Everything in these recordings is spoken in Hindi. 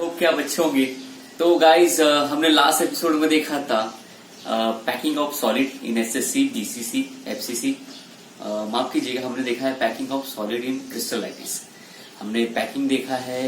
होप कि आप अच्छे होंगे। तो गाइज हमने लास्ट एपिसोड में देखा था packing of solid in SSC, DCC, FCC. माफ कीजिएगा, हमने देखा है पैकिंग ऑफ सॉलिड इन क्रिस्टलाइटिस। हमने पैकिंग देखा है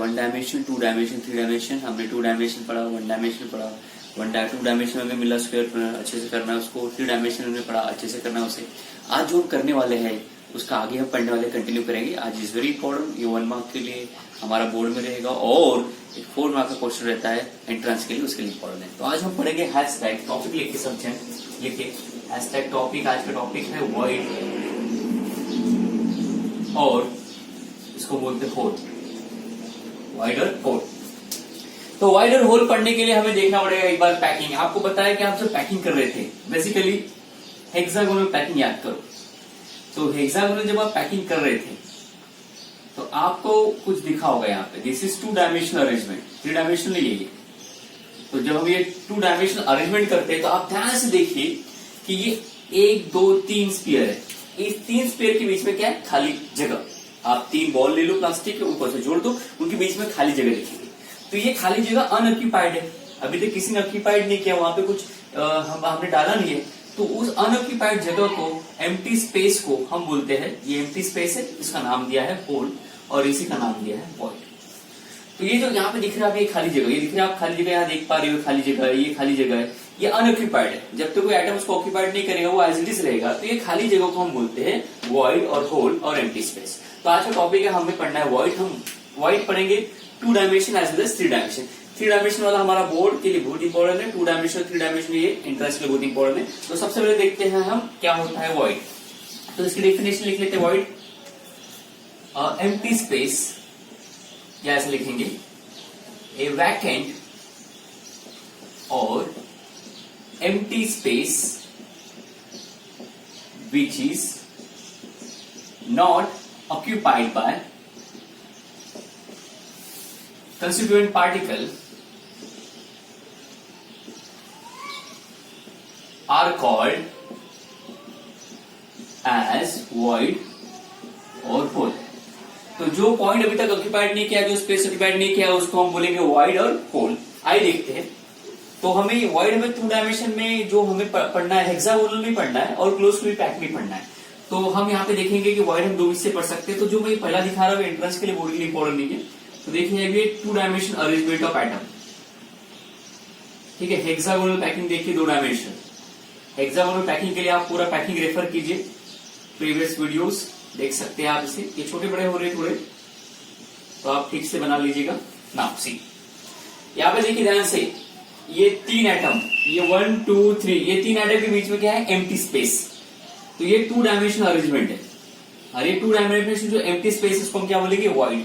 1 डायमेंशन, 2 डायमेंशन, 3 डायमेंशन। हमने 2 डायमेंशन पढ़ा, 1 डायमेंशन पढ़ा, 2 डायमेंशन में मिला स्क्वायर अच्छे से करना है उसको। 3 डायमेंशन में पढ़ा, अच्छे से करना है उसे। आज जो हम करने वाले हैं उसका आगे हम पढ़ने वाले कंटिन्यू करेंगे। आज इज वेरी इंपॉर्टेंट, ये 1 मार्क के लिए हमारा बोर्ड में रहेगा और एक 4 मार्क का क्वेश्चन रहता है एंट्रेंस के लिए, उसके लिए इंपॉर्टेंट है। तो आज हम पढ़ेंगे हैशटैग टॉपिक लिखे समझें, लिखे हैशटैग टॉपिक। आज का टॉपिक है वॉइड और इसको बोलते होल, वाइड और होल। तो वाइड और होल पढ़ने के लिए हमें देखना पड़ेगा एक बार पैकिंग। आपको बताया कि आप जब पैकिंग कर रहे थे बेसिकली हेक्सागोनल पैकिंग याद करो। तो हेक्सागोनल जब आप पैकिंग कर रहे थे तो आपको कुछ दिखा होगा यहाँ पे, this is 2 dimensional arrangement, 3 dimensional नहीं है। तो जब हम ये 2 डायमेंशनल अरेंजमेंट करते हैं तो आप ध्यान से देखिए कि ये 1, 2, 3 स्पीयर है। इस 3 स्पीयर के बीच में क्या है? खाली जगह। आप 3 बॉल ले लो प्लास्टिक के, ऊपर से जोड़ दो, उनके बीच में खाली जगह दिखेगी। तो ये खाली जगह अनऑक्यूपाइड है, अभी तक किसी ने ऑक्यूपाइड नहीं किया, वहां पे कुछ हमने डाला नहीं है। तो उस अनऑक्यूपाइड जगह को, एम्प्टी स्पेस को हम बोलते हैं, ये एम्प्टी स्पेस है, इसका नाम दिया है होल और इसी का नाम दिया है वॉइड। तो ये जो यहाँ पे दिख रहा है, ये खाली जगह, ये दिख रहा है, आप खाली जगह यहाँ देख पा रहे हो, खाली जगह है, ये खाली जगह है, ये अनऑक्यूपाइड है। जब तक कोई एटम उसको ऑक्यूपाइड नहीं करेगा वो एज इट इज रहेगा। तो ये खाली जगह को हम बोलते हैं वॉइड और होल और एम्प्टी स्पेस। तो आज का टॉपिक है, हमें पढ़ना है वॉइड। हम वॉइड पढ़ेंगे 2 dimension as well as 3 dimension. 3 dimension वाला हमारा बोर्ड के लिए बहुत इंपॉर्टेंट है, 2 डायमेंशन 3 डायमेंशन ये इंटरेस्ट के लिए बहुत इंपॉर्टेंट है। तो सबसे पहले देखते हैं हम क्या होता है वॉइड। तो इसकी डेफिनेशन लिख लेते हैं वॉइड। एम्प्टी स्पेस, या ऐसे लिखेंगे ए वैकेंट और empty space which is not occupied by constituent particle are called as void or hole। तो जो पॉइंट अभी तक ऑक्यूपाइड नहीं किया, जो स्पेस ऑक्यूपाइड नहीं किया, उसको हम बोलेंगे वॉइड और होल। आइए देखते हैं। तो हमें वॉइड में 2 डायमेंशन में जो हमें पढ़ना है, हेक्सागोनल भी पढ़ना है और क्लोजली पैक भी पढ़ना है। तो हम यहाँ पे देखेंगे कि वॉइड हम 2 से पढ़ सकते हैं। तो जो मैं पहला दिखा रहा हूँ एंट्रेंस के लिए, बोर्ड के लिए इंपॉर्टेंट नहीं है। तो देखिए अभी 2 डायमेंशन अरेंजमेंट ऑफ एटम, ठीक है। हेक्सागोनल पैकिंग देखिए 2 डायमेंशन। हेक्सागोनल पैकिंग के लिए आप पूरा पैकिंग रेफर कीजिए, प्रीवियस वीडियोस देख सकते हैं आप इसे। ये छोटे बड़े हो रहे थोड़े, तो आप ठीक से बना लीजिएगा नाप सी। यहाँ पे देखिए ध्यान से, ये 3 एटम, ये 1, 2, 3, ये 3 एटम के बीच में क्या है? Empty space. तो ये 2 डायमेंशनल अरेंजमेंट है और ये 2 डायमेंशन जो एम्प्टी स्पेस, इसको हम क्या बोलेंगे? वॉइड।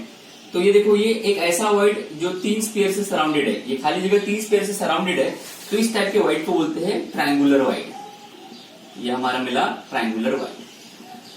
तो ये देखो, ये एक ऐसा वॉइड जो 3 स्फीयर से सराउंडेड है, ये खाली जगह 3 स्फीयर से सराउंडेड है। तो इस टाइप के वॉइड को बोलते हैं ट्रायंगुलर वॉइड। ये हमारा मिला ट्रायंगुलर वॉइड।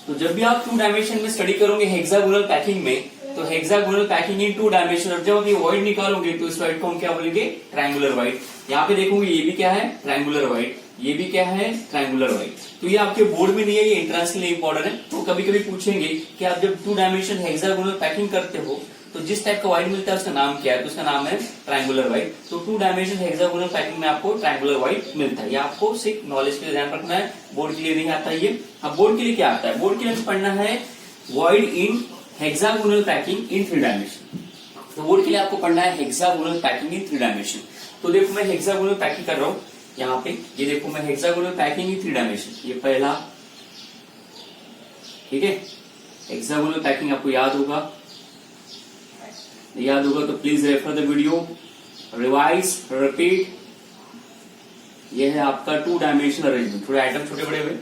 तो जब भी आप 2 डायमेंशन में स्टडी करोगे हेक्सागोनल पैकिंग में, तो हेक्सागोनल पैकिंग इन 2 डायमेंशन, और जब आप ये वॉइड निकालोगे तो इस वॉइड को हम क्या बोलेंगे? Triangular void. यहाँ पे देखोगे ये भी क्या है? Triangular void. ये भी क्या है? Triangular void. तो ये आपके बोर्ड में नहीं है, ये एंट्रेंस के लिए इंपॉर्टेंट है। तो कभी कभी पूछेंगे कि आप जब 2 डायमेंशन हेक्सागोनल पैकिंग करते हो तो जिस टाइप का वॉइड मिलता है उसका नाम क्या है? तो उसका नाम है ट्रायंगुलर वॉइड। तो 2 डायमेंशन हेक्सागोनल पैकिंग में आपको ट्रायंगुलर वॉइड मिलता है। ये आपको सिर्फ नॉलेज के लिए ध्यान रखना है, बोर्ड के लिए नहीं आता ये। अब बोर्ड के लिए क्या आता है? बोर्ड के लिए पढ़ना है void in hexagonal packing in 3 dimension. तो बोर्ड के लिए आपको पढ़ना है हेक्सागोनल पैकिंग इन 3 डायमेंशन। तो देखो मैं हेक्सागोनल पैकिंग कर रहा हूं यहाँ पे, ये देखो मैं हेक्सागोनल पैकिंग इन 3 डायमेंशन, ये पहला, ठीक है। हेक्सागोनल पैकिंग आपको याद होगा तो please refer the video, revise, repeat. ये है आपका 2 डायमेंशनल अरेंजमेंट, थोड़े आइटम छोटे बड़े हुए।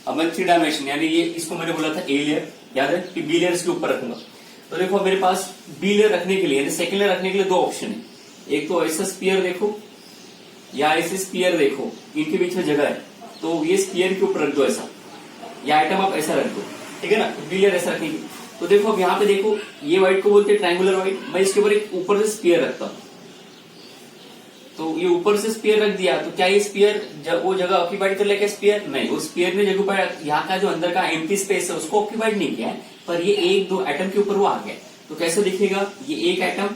अब मैं 3 डायमेंशन, यानी ये इसको मैंने बोला था ए लेयर, याद है कि बी लेयर इसके ऊपर रखूंगा। तो देखो मेरे पास बी लेयर रखने के लिए, यानी सेकेंड लेयर रखने के लिए 2 ऑप्शन है। एक तो ऐसा स्पीयर देखो या ऐसे स्पीयर देखो, इनके बीच में जगह है, तो ये स्पीयर के ऊपर रख दो ऐसा, या आइटम आप ऐसा रख दो, ठीक है ना। बी लेयर ऐसा रखेंगे। तो देखो अब यहाँ पे देखो, ये वाइड को बोलते हैं ट्रायंगुलर वाइड। मैं इसके ऊपर एक ऊपर से स्पीयर रखता हूँ, तो ये ऊपर से स्पीयर रख दिया, तो क्या ये स्पीयर वो जगह ऑक्यूपाइड कर लेगा? स्पीयर नहीं, वो स्पीयर ने जगह, यहाँ का जो अंदर का एम्प्टी स्पेस है उसको ऑक्यूपाइड नहीं किया है, पर ये 1, 2 एटम के ऊपर वो आ गया। तो कैसे दिखेगा? ये एक एटम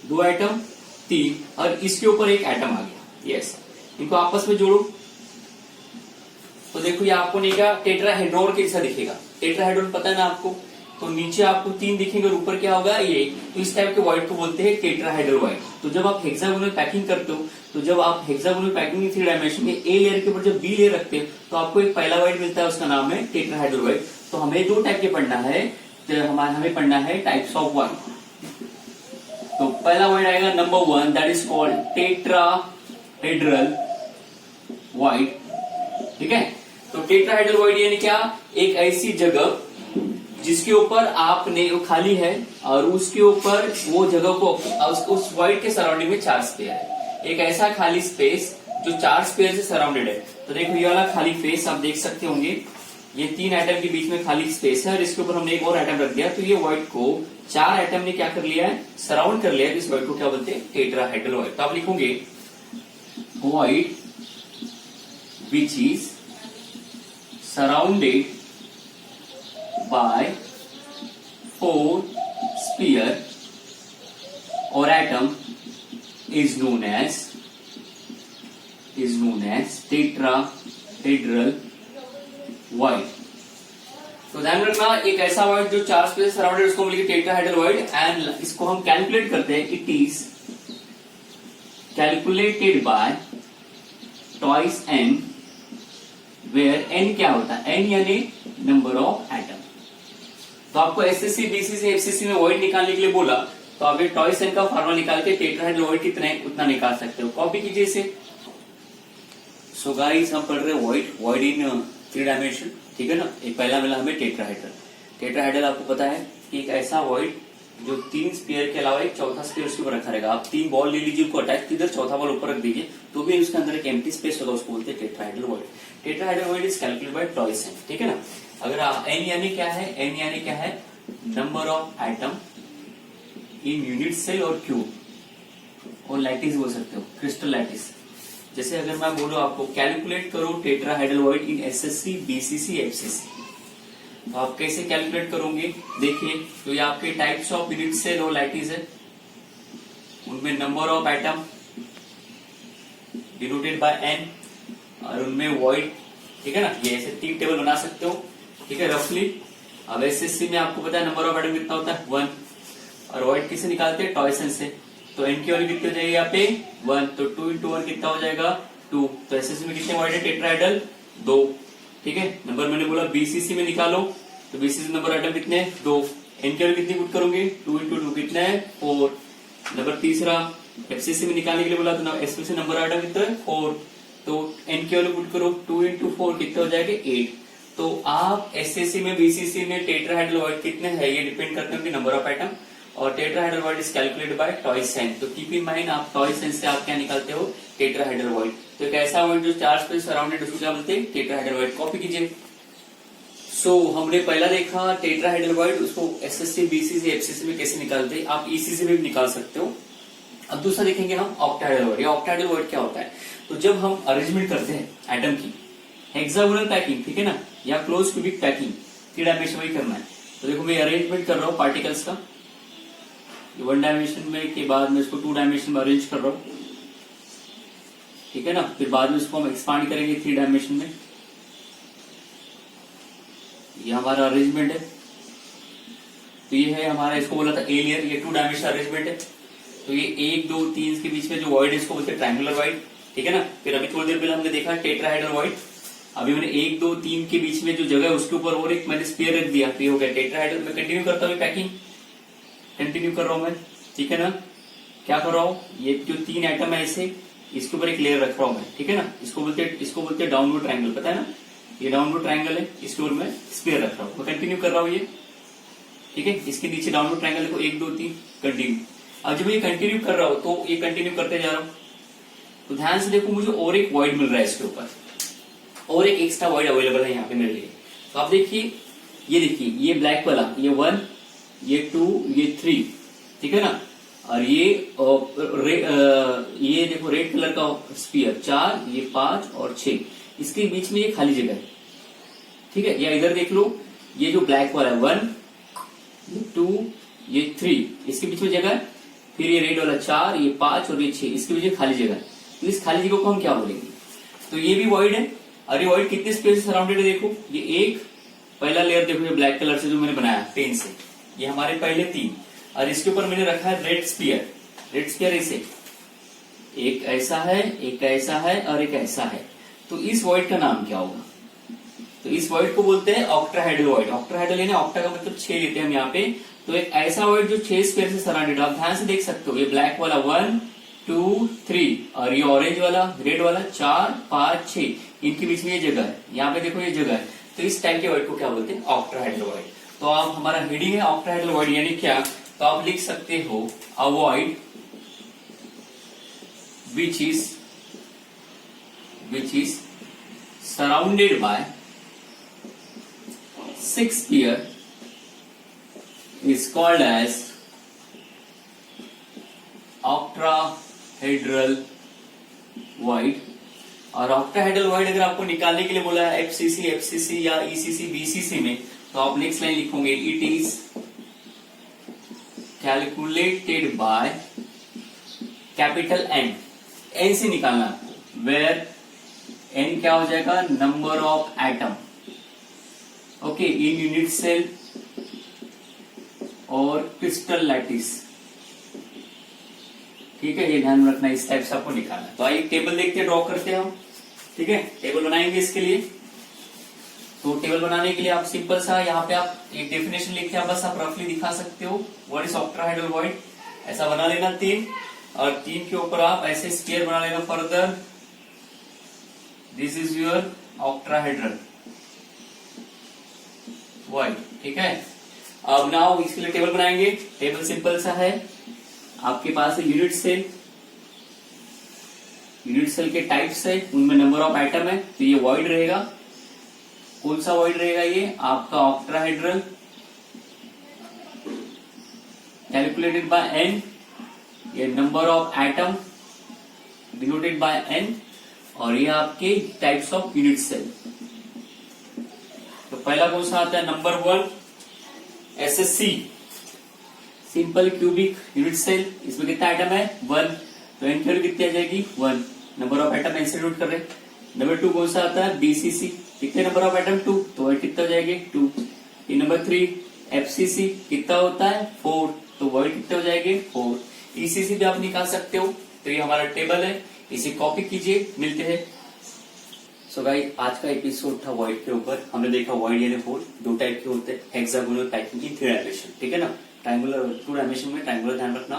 2 एटम 3 और इसके ऊपर एक एटम आ गया। यस, इनको आपस में जोड़ो तो देखो ये आपको नहीं क्या टेट्राहेड्रॉन कैसा दिखेगा। टेट्राहेड्रॉन पता है ना आपको, तो नीचे आपको 3 दिखेंगे और ऊपर क्या होगा ये, तो इस टाइप के वॉइड को बोलते हैं टेट्राहेड्रल वॉइड। तो जब आप हेक्सागोनल पैकिंग करते हो, तो जब आप हेक्सागोनल पैकिंग 3 डायमेंशन में ए लेयर के ऊपर जब बी लेयर रखते हो तो आपको एक पहला वॉइड मिलता है, उसका नाम है टेट्राहेड्रल वॉइड। तो हमें 2 टाइप के पढ़ना है, तो हमें पढ़ना है टाइप्स ऑफ वॉइड। तो पहला वॉइड आएगा number 1, that is called tetrahedral void. ठीक है, तो टेट्राहेड्रल वॉइड यानी क्या, एक ऐसी जगह जिसके ऊपर आपने वो खाली है और उसके ऊपर वो जगह को उस वॉइड के सराउंडिंग में 4 स्पेयर है। एक ऐसा खाली स्पेस जो 4 स्पेयर से सराउंडेड है। तो देखो ये वाला खाली फेस आप देख सकते होंगे, ये 3 एटम के बीच में खाली स्पेस है और इसके ऊपर हमने एक और एटम रख दिया, तो ये वॉइड को 4 एटम ने क्या कर लिया है, सराउंड कर लिया है। इस वॉइड को क्या बोलते हैं, टेट्राहेड्रल वॉइड। तो आप लिखोगे void which is surrounded by 4 sphere or atom is known as tetrahedral void। तो ध्यान रखना, एक ऐसा वॉइड जो 4 स्पेयर से सराउंडेड उसको मिलेगी टेट्राहेड्रल वॉइड। एंड इसको हम कैलकुलेट करते हैं, it is calculated by twice n, where n क्या होता है, n यानी नंबर ऑफ एटम। तो आपको एसएससी, बीसीसी, एफसीसी में वॉइड निकालने के लिए बोला, तो आप ये ट्वाइस n का फार्मूला निकाल के टेट्राहेड्रल वॉइड कितना है उतना निकाल सकते हो। कॉपी कीजिए इसे। सो गाइस हम पढ़ रहे हैं वॉइड इन 3 डायमेंशन। ठीक है ना, एक पहला मिला हमें टेट्राहेड्रल आपको पता है कि एक ऐसा वॉइड जो 3 स्पेयर के अलावा एक चौथा स्पेयर उसके ऊपर रखा रहेगा। आप 3 बॉल ले लीजिए, उनको अटैच कीजिए, चौथा बॉल ऊपर रख दीजिए, तो भी उसके अंदर एक एम्प्टी स्पेस होगा, उसको बोलते हैं tetrahedral void. Tetrahedral void is calculated by twice n। ठीक है ना, अगर n यानी क्या है, n यानी क्या है, number of atom in unit cell और क्यूब, और लैटिस बोल सकते हो, क्रिस्टल लैटिस। जैसे अगर मैं बोलूं आपको कैलकुलेट करो टेट्राहेड्रल वॉइड इन एसएससी, बीसीसी, एफसीसी, तो आप कैसे कैलकुलेट करोगे, देखिए। तो ये आपके टाइप्स ऑफ यूनिट सेल और लैटिस है, उनमें number of atom denoted bye n, और उनमें वॉइड। ठीक है ना, ये ऐसे 3 टेबल बना सकते हो। ठीक है, रफली। अब एसएससी में आपको पता है नंबर ऑफ एटम कितना होता है, 1, और वॉइड किससे निकालते हैं, टॉयसन से। तो n की वैल्यू कितनी हो जाएगी यहाँ पे 1, तो 2 इंटू 1 कितना हो जाएगा 2। तो एसएससी में कितने वॉइड है टेट्राहेड्रल 2। ठीक है, नंबर मैंने बोला बीसीसी में निकालो, तो बीसीसी नंबर एटम कितने 2, n की वैल्यू कितनी पुट करोगे 2 इंटू 2 कितना है 4। नंबर तीसरा एफसीसी में निकालने के लिए बोला, तो एफसीसी नंबर एटम कितना है 4, तो n की वैल्यू पुट करो 2 इंटू 4 कितना हो जाएगा 8। तो आप एसएससी में, बीसीसी में टेट्राहेड्रल वॉइड कितने हैं ये डिपेंड करते हैं नंबर ऑफ एटम, और tetrahedral void is calculated by twice n। तो कीप इन माइंड, आप ट्वाइस n से आप क्या निकालते हो, टेट्राहेड्रल वॉइड। तो एक ऐसा वॉइड जो 4 स्पेस सराउंडेड उसको क्या बोलते हैं, टेट्राहेड्रल वॉइड। कॉपी कीजिए। सो हमने पहला देखा टेट्राहेड्रल वॉइड, उसको एसएससी, बीसीसी, एफसीसी में कैसे निकालते हैं, आप ईसीसी में भी निकाल सकते हो। अब दूसरा देखेंगे हम ऑक्टाहेड्रल वॉइड। ये ऑक्टाहेड्रल वॉइड क्या होता है, तो जब हम अरेंजमेंट करते हैं एटम की, हेक्सागोनल पैकिंग, ठीक है ना, या क्लोज क्यूबिक पैकिंग, 3 डायमेंशन में करना है। तो देखो मैं अरेंजमेंट कर रहा हूँ पार्टिकल्स का, 1 डायमेंशन में के बाद में इसको 2 डायमेंशन में अरेंज कर रहा हूँ। ठीक है ना, फिर बाद में इसको हम एक्सपांड करेंगे 3 डायमेंशन में। ये हमारा अरेंजमेंट है। तो ये है हमारा, इसको बोला था ए लेयर, ये 2 डायमेंशन अरेंजमेंट है। तो ये 1, 2, 3 के बीच में जो वॉइड है इसको बोलते हैं ट्रायंगुलर वॉइड। ठीक है ना, फिर अभी थोड़ी देर पहले हमने देखा टेट्राहेड्रल वॉइड। अभी मैंने 1, 2, 3 के बीच में जो जगह है उसके ऊपर और एक मैंने स्पेयर रख दिया, तो ये हो गया टेट्राहेड्रल। मैं कंटिन्यू करता हूँ पैकिंग, कंटिन्यू कर रहा हूं मैं। ठीक है ना, क्या कर रहा हूँ, ये जो 3 एटम है ऐसे, इसके ऊपर एक लेयर रख रहा हूं मैं। ठीक है ना, इसको बोलते हैं डाउनवर्ड ट्रायंगल, पता है ना, ये डाउनवर्ड ट्रायंगल है, इसके ऊपर मैं स्पेयर रख रहा हूँ। मैं कंटिन्यू कर रहा हूँ ये। ठीक है, इसके नीचे डाउनवर्ड ट्रायंगल देखो 1, 2, 3 कंटिन्यू। अब जब ये कंटिन्यू कर रहा हूं तो ये कंटिन्यू करते जा रहा हूं, तो ध्यान से देखो मुझे और एक वॉइड मिल रहा है इसके ऊपर, और एक एक्स्ट्रा वॉइड अवेलेबल है यहाँ पे मेरे लिए। तो आप देखिए, ये देखिए, ये ब्लैक वाला, ये 1, ये 2, ये 3, ठीक है ना, और ये देखो रेड कलर का स्पीयर 4, ये 5 और 6, इसके बीच में ये खाली जगह है। ठीक है, या इधर देख लो, ये जो ब्लैक वाला है 1, ये 2, ये 3, इसके बीच में जगह है, फिर ये रेड वाला 4, ये 5 और ये 6, इसकी वजह खाली जगह। तो इस खाली जगह को हम क्या बोलेंगे? तो ये भी वॉइड है। और ये वॉइड कितने स्पेस से सराउंडेड है? देखो ये एक पहला लेयर देखो, ये ब्लैक कलर से जो मैंने बनाया पेन से, ये हमारे पहले 3, और इसके ऊपर मैंने रखा है रेड स्फीयर। रेड स्फीयर ऐसे एक ऐसा है, एक ऐसा है और एक ऐसा है। तो इस वॉइड का नाम क्या होगा? तो इस वॉइड को बोलते हैं ऑक्टाहेड्रल वॉइड। ऑक्टाहेड्रल यानी ऑक्टा का मतलब 6 लेते हैं हम यहाँ पे। तो एक ऐसा वॉइड जो 6 स्क्वायर से सराउंडेड, आप ध्यान से देख सकते हो, ये ब्लैक वाला 1 2 3 और ये ऑरेंज वाला रेड वाला 4 5 6, इनके बीच में ये जगह है, यहाँ पे देखो ये जगह है। तो इस टाइप के वॉइड को क्या बोलते हैं? Octahedral void. तो आप हमारा हेडिंग है ऑक्टाहेड्रल वॉइड यानी क्या? तो आप लिख सकते हो अ void which is surrounded by 6 sphere is called as octahedral void। और ऑक्टाहेड्रल वॉइड अगर आपको निकालने के लिए बोला है एफसीसी या ईसीसी बीसीसी में, तो आप नेक्स्ट लाइन लिखोगे it is calculated by capital N. N से निकालना आपको, वेयर एन क्या हो जाएगा? Number of atom, okay, in unit cell और क्रिस्टल लैटिस। ठीक है, ये ध्यान रखना, इस टाइप से आपको निकालना। तो आइए टेबल देखते हैं, ड्रॉ करते हैं हम। ठीक है, टेबल बनाएंगे इसके लिए। तो टेबल बनाने के लिए आप सिंपल सा यहाँ पे आप एक डेफिनेशन लिख के आप बस आप रफली दिखा सकते हो व्हाट इज ऑक्टाहेड्रल वॉइड। ऐसा बना लेना 3, और 3 के ऊपर आप ऐसे स्क्वायर बना लेना further. This is your octahedral void. ठीक है, अब नाउ इसके लिए टेबल बनाएंगे। टेबल सिंपल सा है, आपके पास है यूनिट सेल। यूनिट सेल के टाइप्स है, उनमें नंबर ऑफ एटम है। तो ये वॉइड रहेगा। कौन सा वॉइड रहेगा? ये आपका ऑक्टाहेड्रल, कैलकुलेटेड बाय एन। ये number of atom denoted by n, और ये आपके टाइप्स ऑफ यूनिट सेल। तो पहला कौन सा आता है? Number 1 SSC, simple cubic unit cell. इसमें कितना आइटम है? 1। तो एन की वैल्यू कितनी आ जाएगी? 1। नंबर ऑफ आइटम एन से डिनोट कर रहे हैं। नंबर 2 कौन सा आता है? बीसीसी, कितने नंबर ऑफ आइटम? 2, तो वर्ड कितना हो जाएगी? 2। नंबर 3 एफसीसी, कितना होता है? 4, तो वर्ड कितने हो जाएंगे? 4। ईसीसी भी आप निकाल सकते हो। तो ये हमारा टेबल है, इसे कॉपी कीजिए। मिलते हैं। सो गाइस, आज का एपिसोड था वॉइड के ऊपर। हमने देखा वॉइड यानी होल 2 टाइप के होते हैं, हेक्सागोनल पैकिंग इन 3 डायमेंशन। ठीक है ना, ट्रायंगुलर 2 डायमेंशन में, ट्रायंगुलर ध्यान रखना।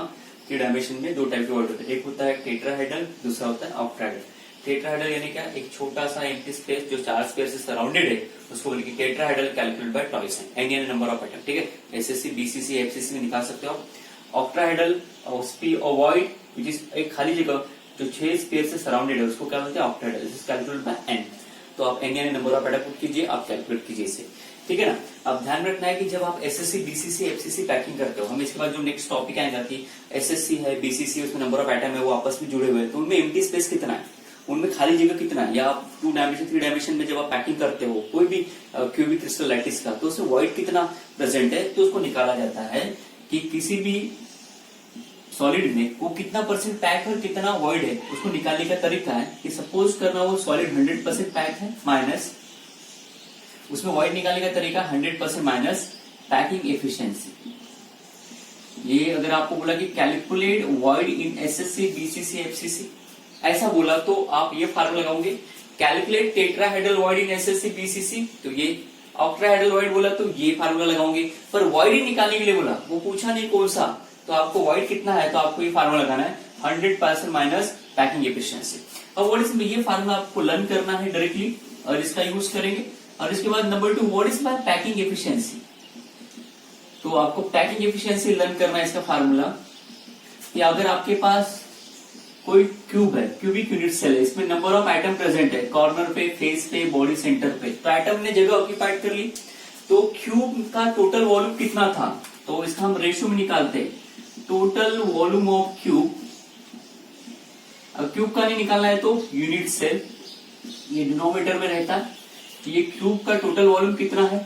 3 डायमेंशन में 2 टाइप के वॉइड होते हैं, एक होता है टेट्राहेड्रल, दूसरा होता है ऑक्टाहेड्रल। टेट्राहेड्रल यानी क्या? एक छोटा सा एम्प्टी स्पेस जो 4 स्क्वायर से सराउंडेड है, उसको बोलेंगे टेट्राहेड्रल, कैलकुलेटेड बाय टॉयसन। एन यानी नंबर ऑफ आइटम। ठीक है, एसएससी बीसीसी एफसीसी में निकाल सकते हो। ऑक्टाहेड्रल वॉइड विच इज एक खाली जगह जो 6 स्क्वायर से सराउंडेड है, उसको क्या बोलते हैं? Octahedral. This is calculated by n. तो आप एन यानी नंबर ऑफ आइटम पुट कीजिए, आप कैलकुलेट कीजिए इसे। ठीक है ना। अब ध्यान रखना है कि जब आप एसएससी बीसीसी एफसीसी पैकिंग करते हो, हम इसके बाद जो नेक्स्ट टॉपिक आएगा कि एसएससी है, बीसीसी है, उसमें नंबर ऑफ आइटम है, वो आपस में जुड़े हुए हैं, तो उनमें एम्प्टी स्पेस कितना है, उनमें खाली जगह कितना है, या आप 2 डायमेंशन 3 डायमेंशन में जब आप पैकिंग करते हो कोई भी क्यूबिक क्रिस्टल लैटिस का, तो उसमें वॉइड कितना प्रेजेंट है, तो उसको निकाला जाता है कि किसी भी सॉलिड में वो कितना % पैक है, कितना वॉइड है, उसको निकालने का तरीका है कि सपोज करना वो सॉलिड 100% पैक है, माइनस उसमें वॉइड निकालने का तरीका 100% माइनस पैकिंग एफिशिएंसी। ये अगर आपको बोला कि कैलकुलेट वॉइड इन एसएससी बीसीसी एफसीसी, ऐसा बोला तो आप ये फार्मूला लगाओगे, कैलकुलेट टेट्राहेड्रल वॉइड इन एसएससी बीसीसी, तो ये ऑक्टाहेड्रल वॉइड बोला तो ये फार्मूला लगाओगे। पर वॉइड निकालने के लिए बोला, वो पूछा नहीं कौन सा, तो आपको वॉइड कितना है, तो आपको ये फार्मूला लगाना है 100% माइनस पैकिंग एफिशिएंसी। अब व्हाट इज, ये फार्मूला आपको लर्न करना है डायरेक्टली और इसका यूज करेंगे। और इसके बाद number 2 what is my packing efficiency, तो आपको पैकिंग एफिशिएंसी लर्न करना है। इसका फार्मूला कि अगर आपके पास कोई क्यूब है, क्यूबिक यूनिट सेल है, इसमें नंबर ऑफ आइटम प्रेजेंट है, कॉर्नर पे, फेस पे, बॉडी सेंटर पे, तो आइटम ने जगह ऑक्यूपाइड कर ली, तो क्यूब का टोटल वॉल्यूम कितना था, तो इसका हम रेशियो में निकालते हैं, टोटल वॉल्यूम ऑफ क्यूब। अब क्यूब का नहीं निकालना है तो यूनिट सेल, ये डिनोमिनेटर में रहता है, ये क्यूब का टोटल वॉल्यूम कितना है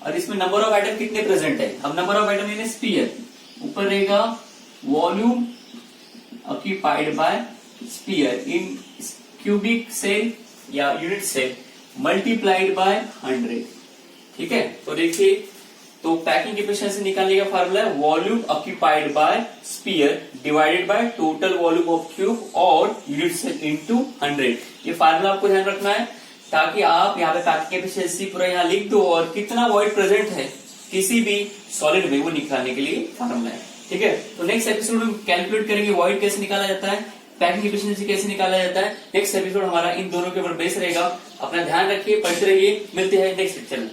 और इसमें नंबर ऑफ आइटम कितने प्रेजेंट है। अब नंबर ऑफ आइटम यानी स्फीयर, ऊपर रहेगा volume occupied by sphere in cubic cell या यूनिट सेल मल्टीप्लाइड बाय 100। ठीक है, तो देखिए, तो पैकिंग एफिशिएंसी निकालने का फार्मूला है volume occupied by sphere divided by total volume of cube और यूनिट सेल इनटू 100। ये फार्मूला आपको ध्यान रखना है ताकि आप यहाँ पे पैकिंग एफिशिएंसी पूरा यहाँ लिख दो और कितना वॉइड प्रेजेंट है किसी भी सॉलिड में वो निकालने के लिए फार्मूला है। ठीक है, तो नेक्स्ट एपिसोड में कैलकुलेट करेंगे वॉइड कैसे निकाला जाता है, पैकिंग एफिशिएंसी कैसे निकाला जाता है। नेक्स्ट एपिसोड हमारा इन दोनों के ऊपर बेस रहेगा। अपना ध्यान रखिए, पढ़ते रहिए, मिलते हैं नेक्स्ट लेक्चर में।